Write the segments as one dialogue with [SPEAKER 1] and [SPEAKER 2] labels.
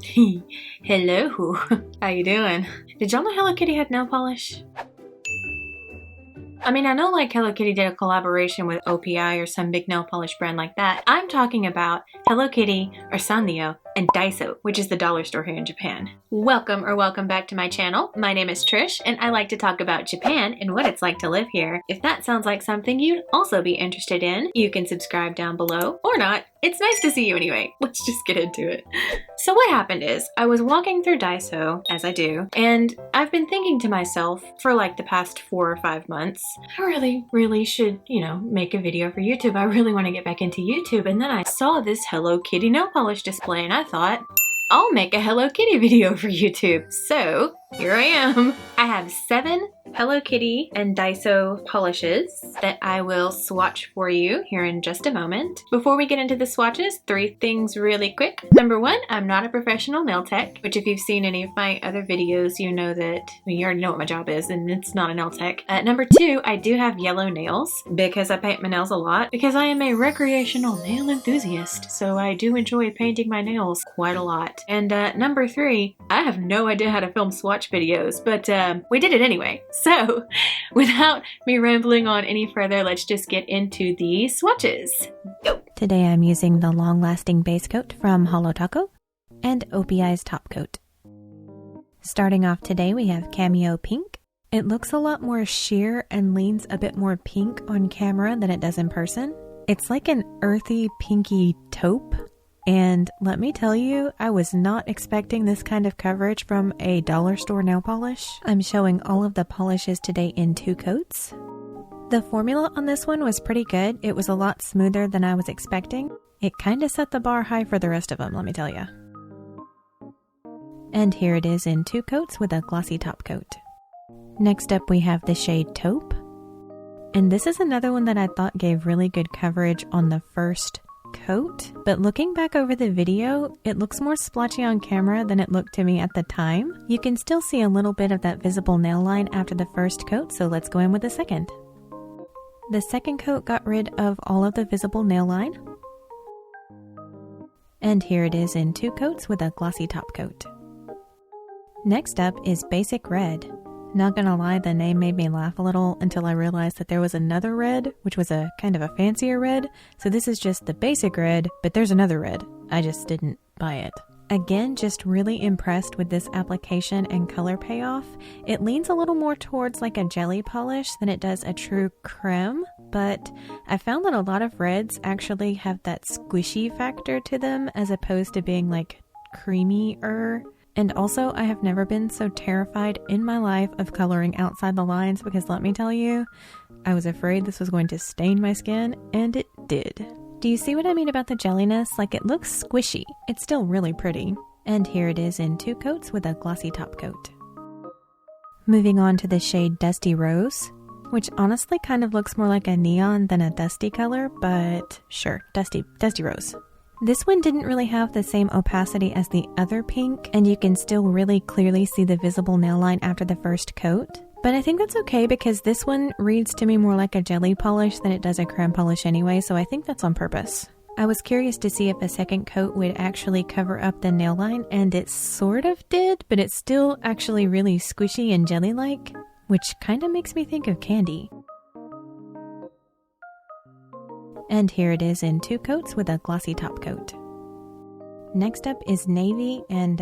[SPEAKER 1] Hello, how you doing? Did y'all know Hello Kitty had nail polish? I mean, I know like Hello Kitty did a collaboration with OPI or some big nail polish brand like that. I'm talking about Hello Kitty or Sanrio and Daiso, which is the dollar store here in Japan. Welcome back to my channel. My name is Trish and I like to talk about Japan and what it's like to live here. If that sounds like something you'd also be interested in, you can subscribe down below or not. It's nice to see you anyway. Let's just get into it. So what happened is, I was walking through Daiso, as I do, and I've been thinking to myself for like the past 4 or 5 months, I really should, make a video for YouTube. I really want to get back into YouTube. And then I saw this Hello Kitty nail polish display and I thought, I'll make a Hello Kitty video for YouTube. So here I am. I have 7 Hello Kitty and Daiso polishes that I will swatch for you here in just a moment. Before we get into the swatches, 3 things really quick. Number 1, I'm not a professional nail tech, which if you've seen any of my other videos, you know that, you already know what my job is and it's not a nail tech. Number 2, I do have yellow nails because I paint my nails a lot because I am a recreational nail enthusiast. So I do enjoy painting my nails quite a lot. And number 3, I have no idea how to film swatch videos, but we did it anyway. So without me rambling on any further, let's just get into the swatches. Go!
[SPEAKER 2] Today I'm using the long-lasting base coat from Taupe and OPI's top coat. Starting off today we have Cameo Pink. It looks a lot more sheer and leans a bit more pink on camera than it does in person. It's like an earthy pinky taupe. And let me tell you, I was not expecting this kind of coverage from a dollar store nail polish. I'm showing all of the polishes today in 2 coats. The formula on this one was pretty good. It was a lot smoother than I was expecting. It kind of set the bar high for the rest of them, let me tell you. And here it is in 2 coats with a glossy top coat. Next up we have the shade Taupe. And this is another one that I thought gave really good coverage on the first coat, but looking back over the video, it looks more splotchy on camera than it looked to me at the time. You can still see a little bit of that visible nail line after the first coat, so let's go in with the second. The second coat got rid of all of the visible nail line. And here it is in 2 coats with a glossy top coat. Next up is Basic Red. Not gonna lie, the name made me laugh a little until I realized that there was another red, which was a kind of a fancier red. So this is just the basic red, but there's another red. I just didn't buy it. Again, just really impressed with this application and color payoff. It leans a little more towards like a jelly polish than it does a true creme, but I found that a lot of reds actually have that squishy factor to them as opposed to being like creamy-er. And also, I have never been so terrified in my life of coloring outside the lines because let me tell you, I was afraid this was going to stain my skin, and it did. Do you see what I mean about the jelliness? Like, it looks squishy. It's still really pretty. And here it is in 2 coats with a glossy top coat. Moving on to the shade Dusty Rose, which honestly kind of looks more like a neon than a dusty color, but sure, Dusty Rose. This one didn't really have the same opacity as the other pink, and you can still really clearly see the visible nail line after the first coat. But I think that's okay because this one reads to me more like a jelly polish than it does a creme polish anyway, so I think that's on purpose. I was curious to see if a second coat would actually cover up the nail line, and it sort of did, but it's still actually really squishy and jelly-like, which kind of makes me think of candy. And here it is in 2 coats with a glossy top coat. Next up is Navy, and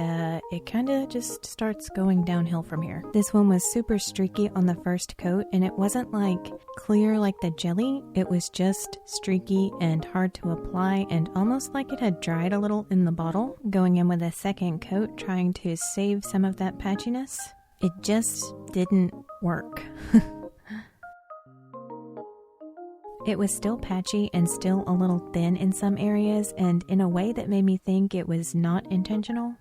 [SPEAKER 2] it kind of just starts going downhill from here. This one was super streaky on the first coat, and it wasn't like clear like the jelly. It was just streaky and hard to apply and almost like it had dried a little in the bottle. Going in with a second coat, trying to save some of that patchiness. It just didn't work. It was still patchy and still a little thin in some areas, and in a way that made me think it was not intentional.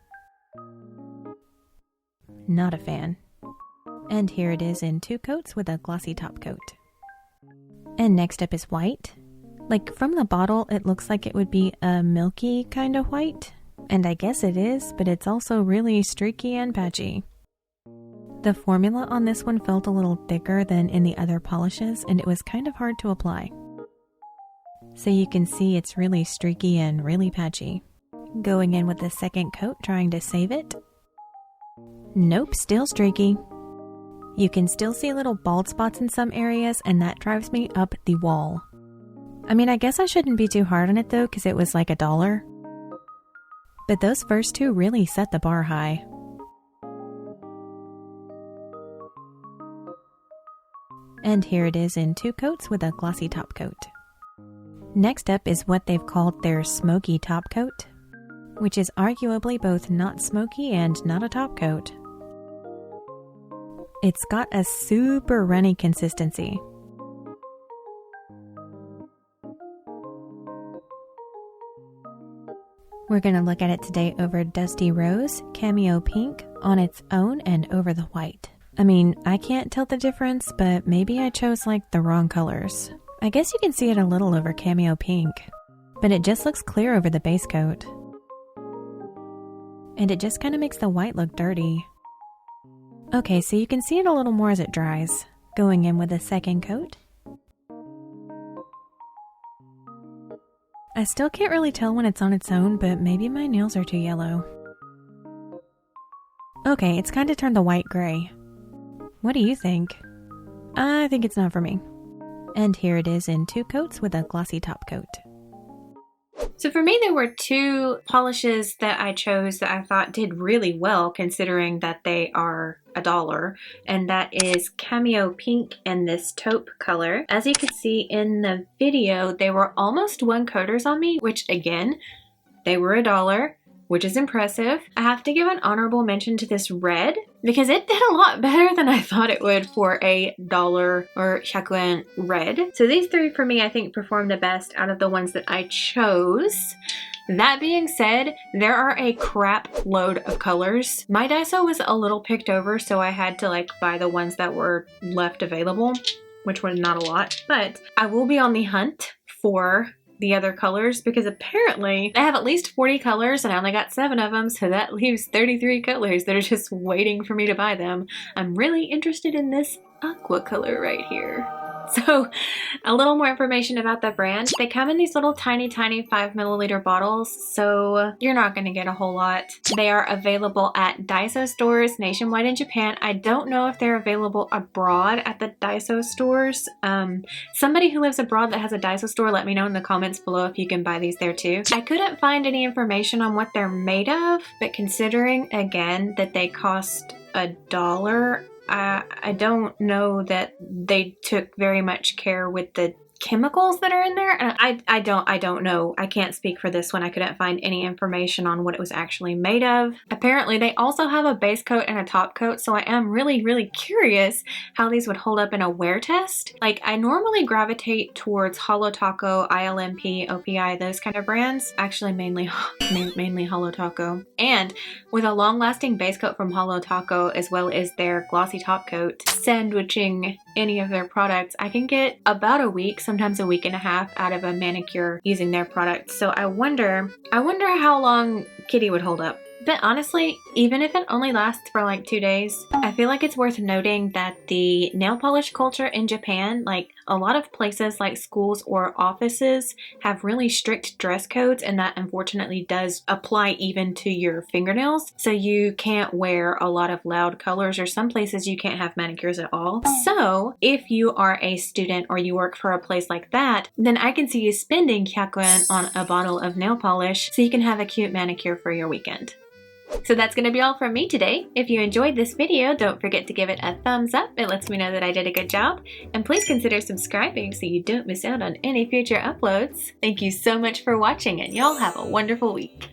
[SPEAKER 2] Not a fan. And here it is in 2 coats with a glossy top coat. And next up is white. Like from the bottle, it looks like it would be a milky kind of white. And I guess it is, but it's also really streaky and patchy. The formula on this one felt a little thicker than in the other polishes, and it was kind of hard to apply. So you can see it's really streaky and really patchy. Going in with a second coat, trying to save it. Nope, still streaky. You can still see little bald spots in some areas, and that drives me up the wall. I mean, I guess I shouldn't be too hard on it though, because it was like $1. But those first two really set the bar high. And here it is in 2 coats with a glossy top coat. Next up is what they've called their Smoky Top Coat, which is arguably both not smoky and not a top coat. It's got a super runny consistency. We're going to look at it today over Dusty Rose, Cameo Pink, on its own, and over the white. I mean, I can't tell the difference, but maybe I chose like the wrong colors. I guess you can see it a little over Cameo Pink, but it just looks clear over the base coat. And it just kind of makes the white look dirty. Okay, so you can see it a little more as it dries. Going in with a second coat. I still can't really tell when it's on its own, but maybe my nails are too yellow. Okay, it's kind of turned the white gray. What do you think? I think it's not for me. And here it is in 2 coats with a glossy top coat.
[SPEAKER 1] So for me, there were 2 polishes that I chose that I thought did really well considering that they are $1, and that is Cameo Pink and this Taupe color. As you can see in the video, they were almost 1 coaters on me, which again, they were $1, which is impressive. I have to give an honorable mention to this red because it did a lot better than I thought it would for a $1 or 100 red. So these 3 for me, I think, performed the best out of the ones that I chose. That being said, there are a crap load of colors. My Daiso was a little picked over, so I had to like buy the ones that were left available, which were not a lot, but I will be on the hunt for the other colors because apparently they have at least 40 colors and I only got 7 of them, so that leaves 33 colors that are just waiting for me to buy them. I'm really interested in this aqua color right here. So a little more information about the brand. They come in these little tiny 5 milliliter bottles, so you're not going to get a whole lot. They are available at Daiso stores nationwide in Japan. I don't know if they're available abroad at the Daiso stores. Somebody who lives abroad that has a Daiso store, let me know in the comments below if you can buy these there too. I couldn't find any information on what they're made of, but considering again that they cost $1, I don't know that they took very much care with the chemicals that are in there. And I don't know. I can't speak for this one. I couldn't find any information on what it was actually made of. Apparently they also have a base coat and a top coat, so I am really curious how these would hold up in a wear test. Like, I normally gravitate towards Holo Taco, ILMP, OPI, those kind of brands. Actually mainly Holo Taco. And with a long-lasting base coat from Holo Taco as well as their glossy top coat, sandwiching any of their products, I can get about a week, sometimes a week and a half out of a manicure using their products. So I wonder how long Kitty would hold up. But honestly, even if it only lasts for like 2 days, I feel like it's worth noting that the nail polish culture in Japan, like a lot of places like schools or offices, have really strict dress codes, and that unfortunately does apply even to your fingernails. So you can't wear a lot of loud colors, or some places you can't have manicures at all. So if you are a student or you work for a place like that, then I can see you spending 100 yen on a bottle of nail polish so you can have a cute manicure for your weekend. So that's going to be all from me today. If you enjoyed this video, don't forget to give it a thumbs up. It lets me know that I did a good job. And please consider subscribing so you don't miss out on any future uploads. Thank you so much for watching, and y'all have a wonderful week.